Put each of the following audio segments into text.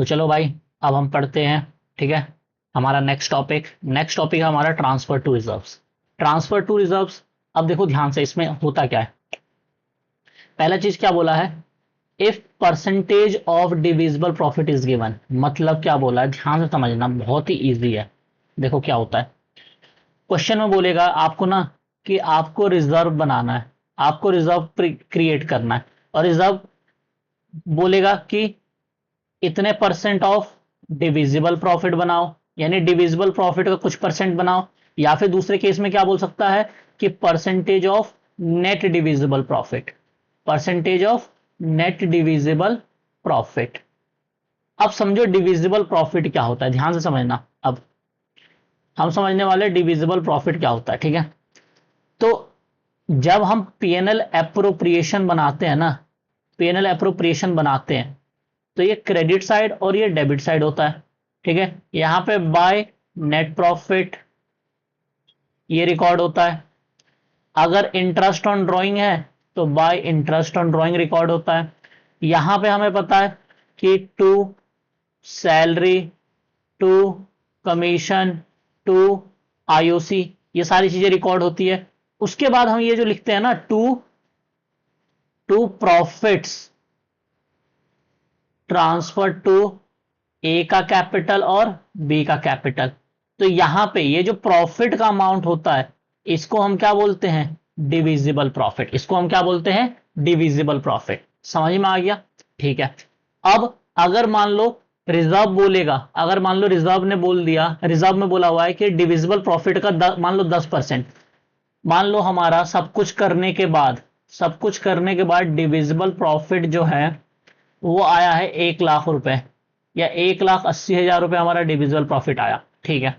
तो चलो भाई, अब हम पढ़ते हैं। ठीक है, हमारा नेक्स्ट टॉपिक है हमारा transfer to reserves. Transfer to reserves, अब देखो ध्यान से, इसमें होता क्या है। पहला चीज क्या बोला है, if percentage of divisible profit is given. मतलब क्या बोला है, ध्यान से समझना, बहुत ही इजी है। देखो क्या होता है, क्वेश्चन में बोलेगा आपको ना कि आपको रिजर्व बनाना है, आपको रिजर्व क्रिएट करना है, और रिजर्व बोलेगा कि इतने परसेंट ऑफ डिविजिबल प्रॉफिट बनाओ, यानी डिविजिबल प्रॉफिट का कुछ परसेंट बनाओ। या फिर दूसरे केस में क्या बोल सकता है कि percentage of net divisible profit, percentage of net divisible profit. अब समझो डिविजिबल प्रॉफिट क्या होता है, ध्यान से समझना। अब हम समझने वाले डिविजिबल प्रॉफिट क्या होता है। ठीक है, तो जब हम पीएनएल एप्रोप्रिएशन बनाते हैं ना, पीएनएल एप्रोप्रिएशन बनाते हैं, तो ये क्रेडिट साइड और ये डेबिट साइड होता है। ठीक है, यहां पे बाय नेट प्रॉफिट ये रिकॉर्ड होता है। अगर इंटरेस्ट ऑन ड्राइंग है तो by interest on drawing record होता है। यहां पे हमें पता है कि to salary, to commission, to IOC, ये सारी चीजें रिकॉर्ड होती है। उसके बाद हम ये जो लिखते हैं ना, to to profits transfer to A का कैपिटल और बी का कैपिटल। तो यहां पे ये जो प्रॉफिट का अमाउंट होता है, इसको हम क्या बोलते हैं, डिविजिबल प्रॉफिट। इसको हम क्या बोलते हैं, डिविजिबल प्रॉफिट। समझ में आ गया। ठीक है, अब अगर मान लो रिजर्व बोलेगा, अगर मान लो रिजर्व ने बोल दिया, रिजर्व में बोला हुआ है कि डिविजिबल प्रॉफिट का मान लो 10%। मान लो हमारा सब कुछ करने के बाद, सब कुछ करने के बाद डिविजिबल प्रॉफिट जो है वो आया है 1 लाख रुपए, या 1,80,000 रुपए हमारा डिविजिबल प्रॉफिट आया। ठीक है,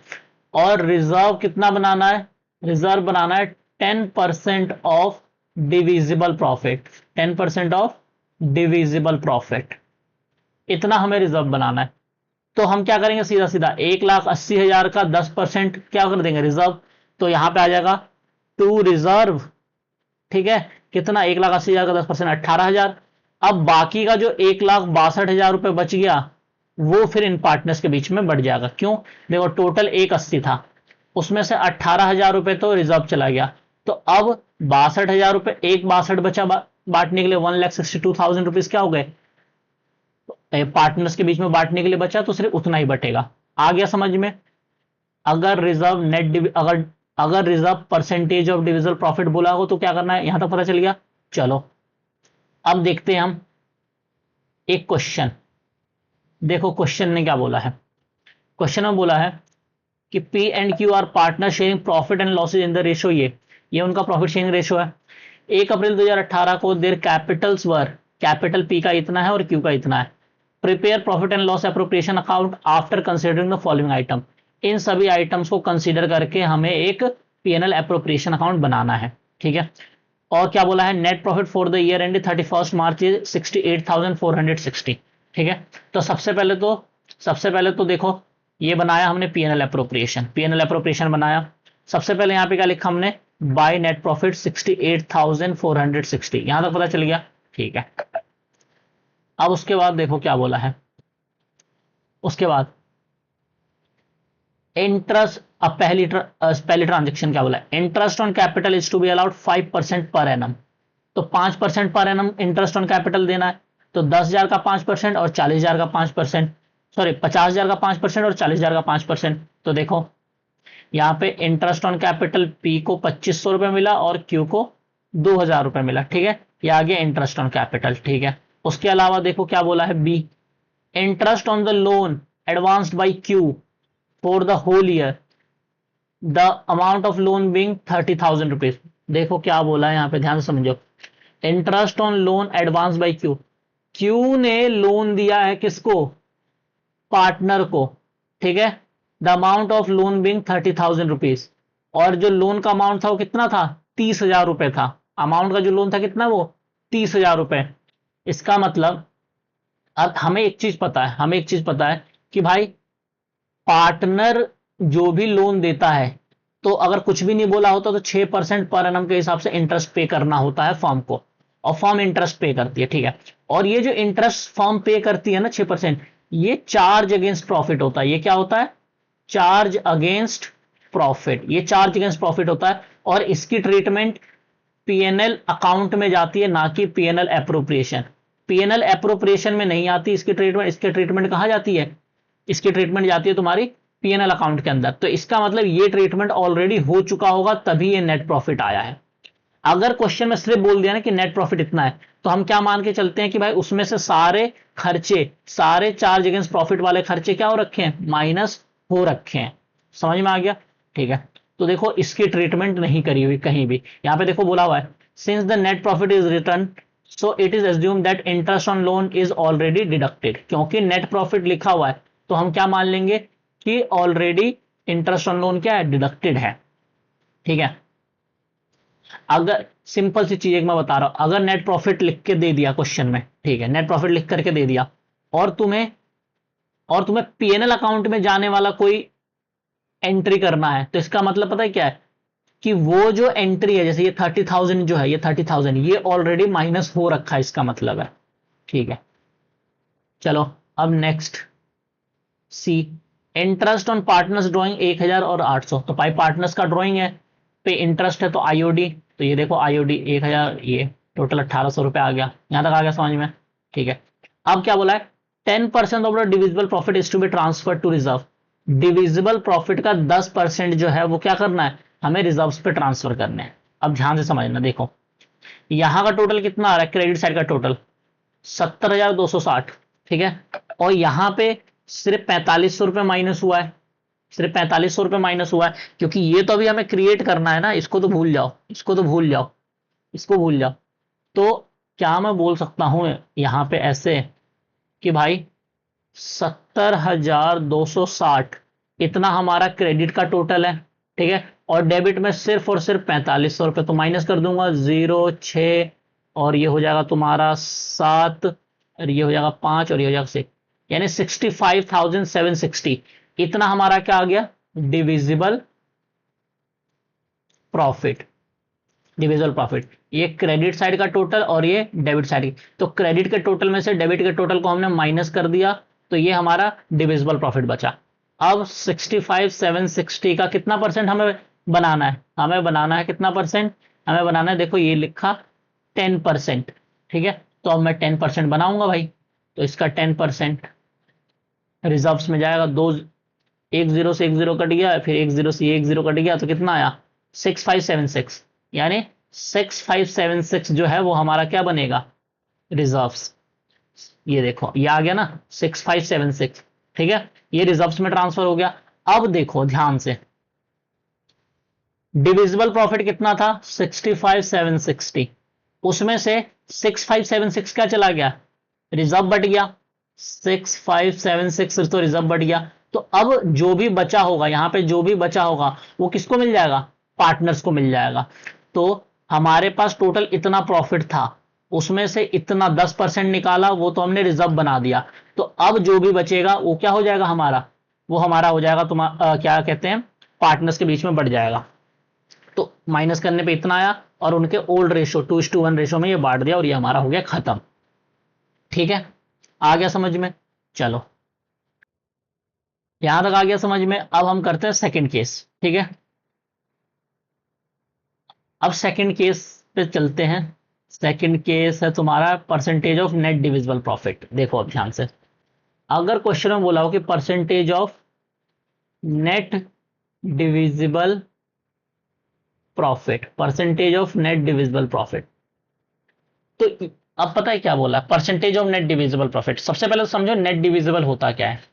और रिजर्व कितना बनाना है, रिजर्व बनाना है 10% of divisible profit, 10% of divisible profit, इतना हमें रिजर्व बनाना है। तो हम क्या करेंगे, सीधा सीधा 1,80,000 का 10% क्या कर देंगे, रिजर्व। तो यहां पे आ जाएगा टू रिजर्व। ठीक है, कितना, 1,80,000 का 10%, 18,000। अब बाकी का जो 1,62,000 रुपए बच गया, वो फिर इन पार्टनर्स के बीच में बढ़ जाएगा। क्यों, देखो टोटल 180 था, उसमें से 18,000 रुपए तो रिजर्व चला गया। तो अब 62,000 रुपए, एक 62 बचा बांटने के लिए, 1,62,000 क्या हो गए पार्टनर्स के बीच में बांटने के लिए बचा, तो सिर्फ उतना ही बटेगा। आ गया समझ में। अगर रिजर्व अगर अगर reserve percentage of divisible profit बोला हो तो क्या करना है, यहां तक पता चल गया। चलो अब देखते हैं हम एक क्वेश्चन। देखो क्वेश्चन ने क्या बोला है, क्वेश्चन में बोला है कि P and Q R partner sharing profit and losses in the ratio. ये उनका प्रॉफिट शेयरिंग रेशो है। 1 अप्रैल 2018 को their capitals were, capital P का इतना है और क्यू का इतना है। Prepare profit and loss appropriation account after considering the following item. इन सभी आइटम्स को कंसीडर करके हमें एक पीएनएल एप्रोप्रिएशन अकाउंट बनाना है। ठीक है, और क्या बोला है, net profit for the year and 31 मार्च 68,460। ठीक है, तो सबसे पहले तो देखो, ये बनाया हमने पीएनएल एप्रोप्रिएशन, पीएनएल एप्रोप्रिएशन बनाया। सबसे पहले यहां पे क्या लिखा हमने, बाय नेट प्रॉफिट 68,460, यहां तक पता चल गया। ठीक है, अब उसके बाद देखो क्या बोला है, उसके बाद इंटरेस्ट। अब पहली ट्रांजेक्शन क्या बोला है, interest on capital is to be allowed 5% per annum. तो 5% per annum interest on capital देना है। तो 10,000 का 5% और 40,000 का 5%, सॉरी 50,000 का 5% और 40,000 का 5%। तो देखो यहाँ पे इंटरेस्ट ऑन कैपिटल पी को 2,500 रुपए मिला और क्यू को 2,000 रुपए मिला। ठीक है, ये आ गया इंटरेस्ट ऑन कैपिटल। ठीक है, उसके अलावा देखो क्या बोला है, B, interest on the loan advanced by Q for the whole year, the amount of loan being 30,000 rupees. देखो क्या बोला है, यहां पे ध्यान से समझो, interest on loan advance by Q, Q ने लोन दिया है किसको, पार्टनर को। ठीक है, the amount of loan being 30,000 rupees, और जो लोन का अमाउंट था वो कितना था, 30,000 रुपए था। अमाउंट का जो लोन था कितना, वो 30,000 रुपए। इसका मतलब अब हमें एक चीज पता है, हमें एक चीज पता है कि भाई पार्टनर जो भी लोन देता है, तो अगर कुछ भी नहीं बोला होता तो 6% पर एनम के हिसाब से इंटरेस्ट पे करना होता है फर्म को, और फर्म इंटरेस्ट पे करती है। ठीक है, और ये जो इंटरेस्ट फर्म पे करती है ना 6%, ये चार्ज अगेंस्ट प्रॉफिट होता है। ये क्या होता है? Charge against profit. ये चार्ज अगेंस्ट प्रॉफिट होता है और इसकी ट्रीटमेंट पीएनएल अकाउंट में जाती है, ना कि पीएनएल एप्रोप्रिएशन। पीएनएल एप्रोप्रिएशन में नहीं आती इसकी ट्रीटमेंट। इसकी ट्रीटमेंट कहां जाती है? इसकी ट्रीटमेंट जाती है तुम्हारी पीएनएल अकाउंट के अंदर। तो इसका मतलब ये ट्रीटमेंट ऑलरेडी हो चुका होगा, तभी ये नेट प्रॉफिट आया है। अगर क्वेश्चन में सिर्फ बोल दिया ना कि नेट प्रॉफिट इतना है, तो हम क्या मान के चलते हैं कि भाई उसमें से सारे खर्चे, सारे चार्ज अगेंस्ट प्रॉफिट वाले खर्चे क्या हो रखे हैं? माइनस हो रखे हैं। समझ में आ गया? ठीक है। तो देखो इसकी ट्रीटमेंट नहीं करी हुई कहीं भी। यहां पे देखो बोला हुआ है since the net profit is return so it is assume that interest on loan is already deducted. क्योंकि नेट प्रॉफिट लिखा हुआ है तो हम क्या मान लेंगे कि ऑलरेडी इंटरेस्ट ऑन लोन क्या है? डिडक्टेड है। ठीक है। अगर सिंपल सी चीज एक मैं बता रहा हूं, अगर नेट प्रॉफिट लिख के दे दिया क्वेश्चन में, ठीक है, नेट प्रॉफिट लिख करके दे दिया और तुम्हें पीएनएल अकाउंट में जाने वाला कोई एंट्री करना है, तो इसका मतलब पता है क्या है? कि वो जो एंट्री है, जैसे ये 30,000 जो है, ये 30,000 ये ऑलरेडी माइनस हो रखा है, इसका मतलब है। ठीक है। चलो अब next C, interest on partners drawing 1000 और 800। तो भाई पार्टनर्स का ड्रॉइंग है, पे इंटरेस्ट है तो आईओडी। तो ये देखो आईओडी 1000, ये टोटल 1800 रुपए आ गया। यहां तक आ गया समझ में? ठीक है। अब क्या बोला है? 10% of the divisible profit is to be transfer to reserve. Divisible profit का 10% जो है वो क्या करना है? हमें रिजर्व्स पे ट्रांसफर करने हैं। अब ध्यान से समझना, देखो यहां का टोटल कितना आ रहा है? क्रेडिट साइड का टोटल 70,260। ठीक है। और यहां पे सिर्फ 4500 रुपए माइनस हुआ है। सिर्फ 4500 रुपए माइनस हुआ है, क्योंकि ये तो अभी हमें क्रिएट करना है ना। इसको तो भूल जाओ, इसको तो भूल जाओ, इसको भूल जाओ। तो क्या मैं बोल सकता हूं यहां पे ऐसे कि भाई 70,260 इतना हमारा क्रेडिट का टोटल है। ठीक है। और डेबिट में सिर्फ और सिर्फ 4500 रुपए। तो माइनस कर दूंगा 0, 6 और ये हो जाएगा तुम्हारा 7 और ये हो जाएगा 5 और ये हो जाएगा 6, यानी 65,760 इतना हमारा क्या आ गया? Divisible profit. डिविजिबल प्रॉफिट ये क्रेडिट साइड का टोटल और ये डेबिट साइड की। तो क्रेडिट के टोटल में से डेबिट के टोटल को हमने माइनस कर दिया, तो ये हमारा डिविजिबल प्रॉफिट बचा। अब 65,760 का कितना परसेंट हमें बनाना है? हमें बनाना है कितना परसेंट? हमें बनाना है, देखो ये लिखा 10%। ठीक है। तो अब मैं 10% बनाऊंगा भाई। तो इसका 10% रिजर्व्स में जाएगा। दो, एक जीरो से एक जीरो कट गया, फिर एक जीरो से एक जीरो कट गया, तो कितना आया? 6576। यानी 6576 जो है वो हमारा क्या बनेगा? रिजर्व्स। ये देखो ये आ गया ना 6576। ठीक है। ये रिजर्व्स में ट्रांसफर हो गया। अब देखो ध्यान से, डिविजिबल प्रॉफिट कितना था? 65,760। उसमें से 6576 क्या चला गया? रिजर्व बढ़ गया। 6576 तो रिजर्व बढ़ गया। तो अब जो भी बचा होगा, यहां पे जो भी बचा होगा वो किसको मिल जाएगा? पार्टनर्स को मिल जाएगा। तो हमारे पास टोटल इतना प्रॉफिट था, उसमें से इतना 10% निकाला, वो तो हमने रिजर्व बना दिया। तो अब जो भी बचेगा वो क्या हो जाएगा हमारा? वो हमारा हो जाएगा तुम्हारा क्या कहते हैं, पार्टनर्स के बीच में बढ़ जाएगा। तो माइनस करने पे इतना आया और उनके ओल्ड रेशो 2:1 रेशो में ये बांट दिया और ये हमारा हो गया खत्म। ठीक है। आ गया समझ में? चलो यहां तक आ गया समझ में। अब हम करते हैं सेकंड केस। ठीक है। अब सेकंड केस पे चलते हैं। सेकंड केस है तुम्हारा percentage of net divisible profit. देखो अब ध्यान से, अगर क्वेश्चन में बोला हो कि percentage of net divisible profit, percentage of net divisible profit, तो अब पता है क्या बोला? Percentage of net divisible profit. सबसे पहले तो समझो नेट डिविजिबल होता क्या है।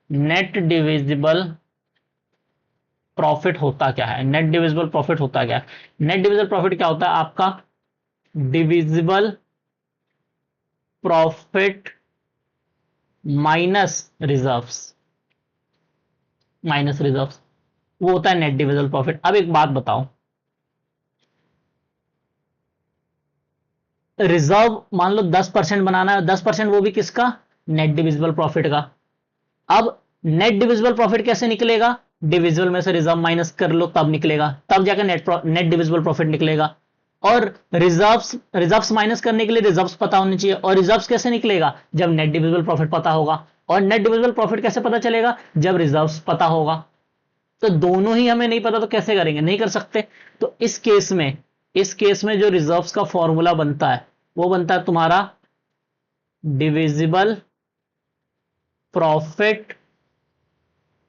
नेट डिविजिबल प्रॉफिट होता क्या है? नेट डिविजिबल प्रॉफिट होता क्या है? नेट डिविजिबल प्रॉफिट क्या होता है आपका? Divisible profit minus reserves. Minus reserves वो होता है नेट डिविजिबल प्रॉफिट। अब एक बात बताओ, रिजर्व मान लो 10% बनाना है, 10% वो भी किसका? नेट डिविजिबल प्रॉफिट का। अब नेट डिविजिबल प्रॉफिट कैसे निकलेगा? डिविजिबल में से रिजर्व माइनस कर लो तब निकलेगा, तब जाकर नेट डिविजिबल प्रॉफिट निकलेगा। और रिजर्व्स माइनस करने के लिए रिजर्व्स पता होनी चाहिए। और रिजर्व्स कैसे निकलेगा? जब नेट डिविजिबल प्रॉफिट पता होगा। और नेट डिविजिबल प्रॉफिट कैसे पता चलेगा? जब रिजर्व्स पता होगा। तो दोनों ही हमें नहीं पता तो कैसे करेंगे? नहीं कर सकते। तो इस केस में जो रिजर्व्स का फॉर्मूला बनता है वो बनता है तुम्हारा डिविजिबल प्रॉफिट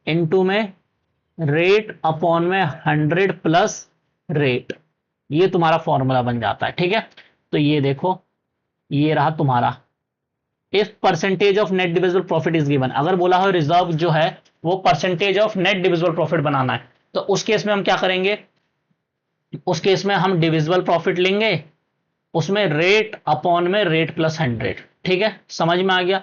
इनटू में रेट अपॉन में 100 प्लस रेट। ये तुम्हारा फॉर्मूला बन जाता है। ठीक है, तो ये देखो, ये रहा तुम्हारा। If percentage of net divisible profit is given, अगर बोला हो रिजर्व जो है वो percentage of net divisible profit बनाना है, तो उस केस में हम क्या करेंगे? उस केस में हम डिविजिबल प्रॉफिट लेंगे, उसमें रेट अपॉन में रेट प्लस 100। ठीक है, समझ में आ गया?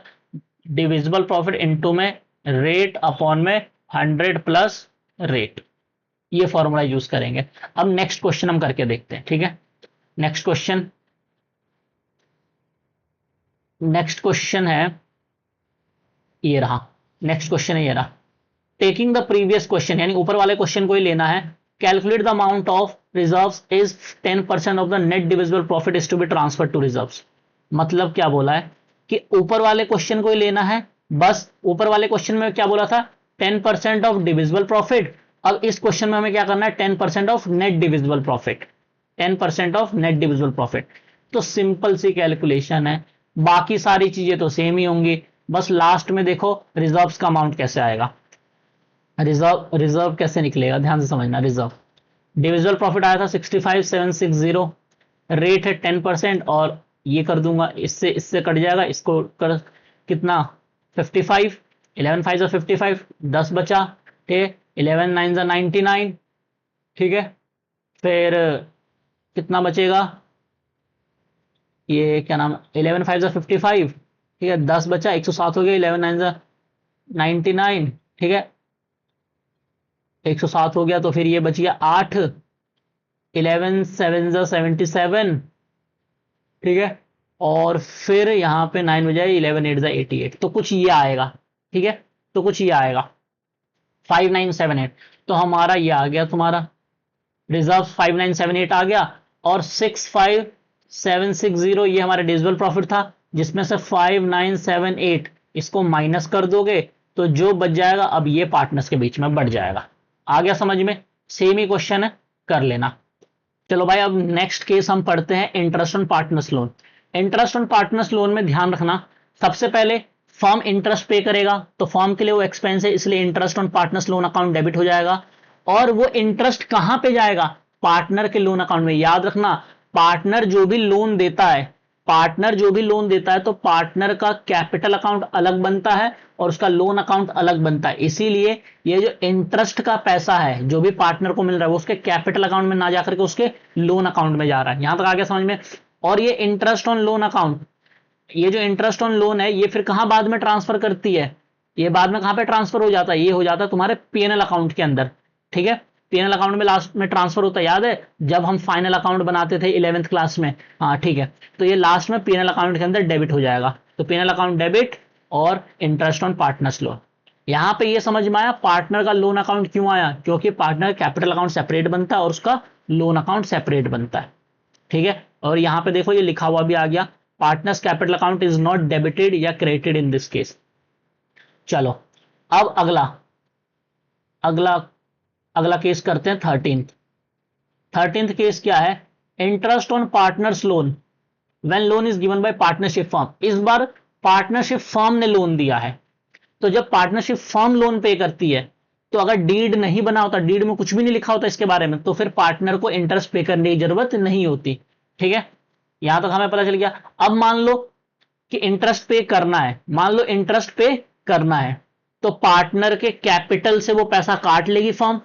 डिविजिबल प्रॉफिट इनटू में रेट अपॉन में 100 प्लस रेट, ये फॉर्मूला यूज करेंगे। अब नेक्स्ट क्वेश्चन हम करके देखते हैं। ठीक है, नेक्स्ट क्वेश्चन है ये रहा। नेक्स्ट क्वेश्चन है ये रहा। टेकिंग द प्रीवियस क्वेश्चन, यानी ऊपर वाले क्वेश्चन को ही लेना है। Calculate the amount of reserves is 10% of the net divisible profit is to be transfer to reserves. मतलब क्या बोला है कि ऊपर वाले क्वेश्चन को ही लेना है। बस ऊपर वाले क्वेश्चन में क्या बोला था? 10% ऑफ डिविजिबल प्रॉफिट। अब इस क्वेश्चन में हमें क्या करना है? 10% of net divisible profit. 10% of net divisible profit. तो सिंपल सी कैलकुलेशन है, बाकी सारी चीजें तो सेम ही होंगी, बस लास्ट में देखो रिजर्व्स का अमाउंट कैसे आएगा। रिजर्व कैसे निकलेगा, ध्यान से समझना। रिजर्व डिविजिबल प्रॉफिट आया था 65,760, रेट है 10%, और ये कर दूंगा, इससे कट जाएगा, इसको कर कितना? 55, 11 5 55, 10 बचा। ठीक है, 11 9 99। ठीक है, फिर कितना बचेगा? ये क्या नाम, 11 5 55। ठीक है, 10 बचा, 107 हो गया। 11 9 99। ठीक है, 107 हो गया, तो फिर ये बच गया 8। 11 7 77। ठीक है, और फिर यहां पे 9 बजाए, 11 8 88, तो कुछ ये आएगा। ठीक है, तो कुछ ये आएगा 5978। तो हमारा ये आ गया तुम्हारा रिजर्व 5978 आ गया, और 65760 ये हमारा डिविजिबल प्रॉफिट था, जिसमें से 5978 इसको माइनस कर दोगे तो जो बच जाएगा, अब ये पार्टनर्स के बीच में बढ़ जाएगा। आ गया समझ में? सेम ही क्वेश्चन है, कर लेना। चलो भाई, अब नेक्स्ट केस हम पढ़ते हैं interest on partners loan. Interest on partners loan में ध्यान रखना, सबसे पहले फर्म इंटरेस्ट पे करेगा, तो फर्म के लिए वो एक्सपेंस है, इसलिए interest on partners loan account debit हो जाएगा। और वो इंटरेस्ट कहां पे जाएगा? पार्टनर के लोन अकाउंट में। याद रखना, पार्टनर जो भी लोन देता है, तो पार्टनर का कैपिटल अकाउंट अलग बनता है और उसका लोन अकाउंट अलग बनता है। इसीलिए ये जो इंटरेस्ट का पैसा है जो भी पार्टनर को मिल रहा है, वो उसके कैपिटल अकाउंट में ना जाकर के उसके लोन अकाउंट में जा रहा है। यहां तक आ गया समझ में? और ये इंटरेस्ट ऑन लोन अकाउंट, ये जो इंटरेस्ट ऑन लोन है, ये फिर कहां बाद में ट्रांसफर करती है? ये बाद में कहां पे ट्रांसफर हो जाता है? ये हो जाता है तुम्हारे पीएनएल अकाउंट के अंदर। ठीक है, पीएनएल अकाउंट में लास्ट में ट्रांसफर होता है, याद है जब हम फाइनल अकाउंट बनाते थे 11th क्लास में? हाँ ठीक है, तो ये लास्ट में पीएनएल अकाउंट के अंदर डेबिट हो जाएगा। तो पीएनएल अकाउंट डेबिट और इंटरेस्ट ऑन पार्टनर्स लोन। यहां पे ये समझ में आया पार्टनर का लोन अकाउंट क्यों आया? क्योंकि पार्टनर कैपिटल अकाउंट सेपरेट बनता है और उसका लोन अकाउंट सेपरेट बनता है। ठीक है, और यहां पे देखो ये लिखा हुआ भी आ गया, partners capital account is not debited या क्रेडिटेड इन दिस केस। चलो, अब अगला अगला अगला केस करते हैं 13th केस क्या है? Interest on partners loan when loan is given by partnership firm. इस बार पार्टनरशिप फर्म ने लोन दिया है, तो जब पार्टनरशिप फर्म लोन पे करती है, तो अगर डीड नहीं बना होता, डीड में कुछ भी नहीं लिखा होता इसके बारे में, तो फिर पार्टनर को इंटरेस्ट पे करने की जरूरत नहीं होती। ठीक है, यहां तक हमें पता चल गया। अब मान लो कि इंटरेस्ट पे करना है, तो पार्टनर के कैपिटल से वो पैसा काट लेगी फर्म।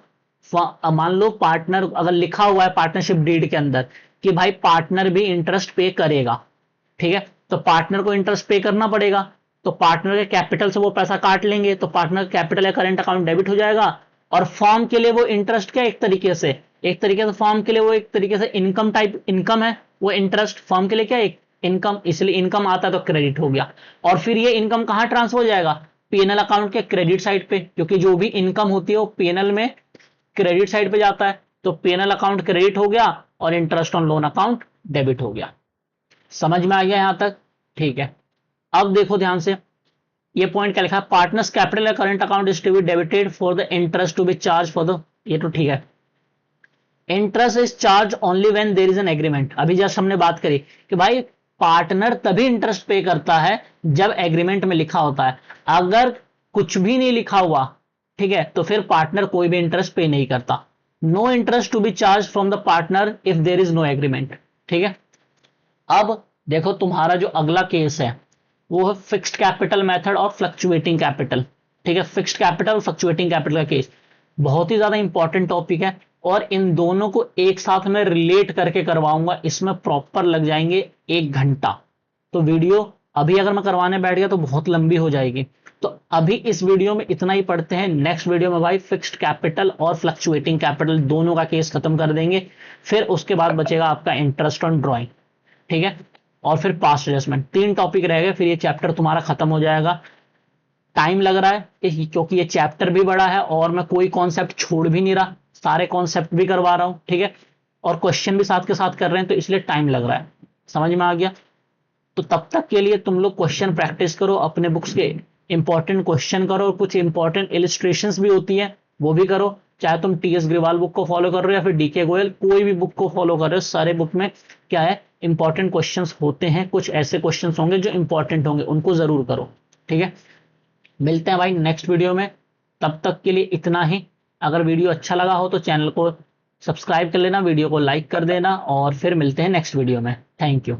मान लो पार्टनर, अगर लिखा हुआ है पार्टनरशिप डीड के अंदर कि भाई पार्टनर भी इंटरेस्ट पे करेगा, ठीक है, तो पार्टनर को इंटरेस्ट पे करना पड़ेगा, तो पार्टनर के कैपिटल से वो पैसा काट लेंगे, तो पार्टनर कैपिटल या करंट अकाउंट डेबिट हो जाएगा। और फर्म के लिए वो इंटरेस्ट क्या, एक तरीके से फर्म के लिए वो एक तरीके से इनकम टाइप इनकम है, वो इंटरेस्ट फर्म के लिए क्या, एक इनकम, इसलिए इनकम आता है तो क्रेडिट हो गया। और फिर ये इनकम कहां ट्रांसफर हो जाएगा? पीएनएल अकाउंट के क्रेडिट साइड पे, क्योंकि जो भी इनकम होती है वो पीएनएल में क्रेडिट साइड पे जाता है, तो पीएनएल अकाउंट क्रेडिट हो गया और interest on loan account debit हो गया। समझ में आ गया यहां तक? ठीक है, अब देखो ध्यान से, ये पॉइंट क्या लिखा है, partners capital current account is to be debited for the interest to be charge for the, ये तो ठीक है। Interest is charge only when there is an agreement, अभी जस्ट हमने बात करी कि भाई पार्टनर तभी इंटरेस्ट पे करता है जब एग्रीमेंट में लिखा होता है। अगर कुछ भी नहीं लिखा हुआ, ठीक है, तो फिर पार्टनर कोई भी इंटरेस्ट पे नहीं करता। No interest to be charge from the partner if there is no agreement, ठीक है। अब देखो तुम्हारा जो अगला केस है वो है फिक्स्ड कैपिटल मेथड और फ्लक्चुएटिंग कैपिटल, ठीक है। फिक्स्ड कैपिटल और फ्लक्चुएटिंग कैपिटल का केस बहुत ही ज्यादा इंपॉर्टेंट टॉपिक है और इन दोनों को एक साथ में रिलेट करके करवाऊंगा, इसमें प्रॉपर लग जाएंगे 1 घंटा। तो वीडियो अभी अगर मैं करवाने बैठ गया तो बहुत लंबी हो जाएगी, तो अभी इस वीडियो में इतना ही पढ़ते हैं। नेक्स्ट वीडियो में भाई फिक्स्ड कैपिटल और फ्लक्चुएटिंग कैपिटल दोनों का केस खत्म कर देंगे, फिर उसके बाद बचेगा आपका इंटरेस्ट ऑन ड्रॉइंग, ठीक है, और फिर पास्ट एडजस्टमेंट। 3 टॉपिक रह गए, फिर ये चैप्टर तुम्हारा खत्म हो जाएगा। टाइम लग रहा है क्योंकि ये चैप्टर भी बड़ा है और मैं कोई कॉन्सेप्ट छोड़ भी नहीं रहा, सारे कॉन्सेप्ट भी करवा रहा हूं, ठीक है, और क्वेश्चन भी साथ के साथ कर रहे हैं, तो इसलिए टाइम लग रहा है। समझ में आ गया? तो तब तक के लिए तुम लोग क्वेश्चन प्रैक्टिस करो, अपने बुक्स के इंपॉर्टेंट क्वेश्चन करो, और कुछ इंपॉर्टेंट इलिस्ट्रेशंस भी होती है वो भी करो। चाहे तुम टीएस ग्रिवाल बुक को फॉलो कर रहे हो या फिर डीके गोयल, कोई भी बुक को फॉलो कर रहे हो, सारे बुक में क्या है, इंपॉर्टेंट क्वेश्चंस होते हैं। कुछ ऐसे क्वेश्चंस होंगे जो इंपॉर्टेंट होंगे, उनको जरूर करो, ठीक है। मिलते हैं भाई नेक्स्ट वीडियो में, तब तक के लिए इतना ही। अगर वीडियो अच्छा लगा हो तो चैनल को सब्सक्राइब कर लेना, वीडियो को लाइक कर देना, और फिर मिलते हैं नेक्स्ट वीडियो में। Thank you.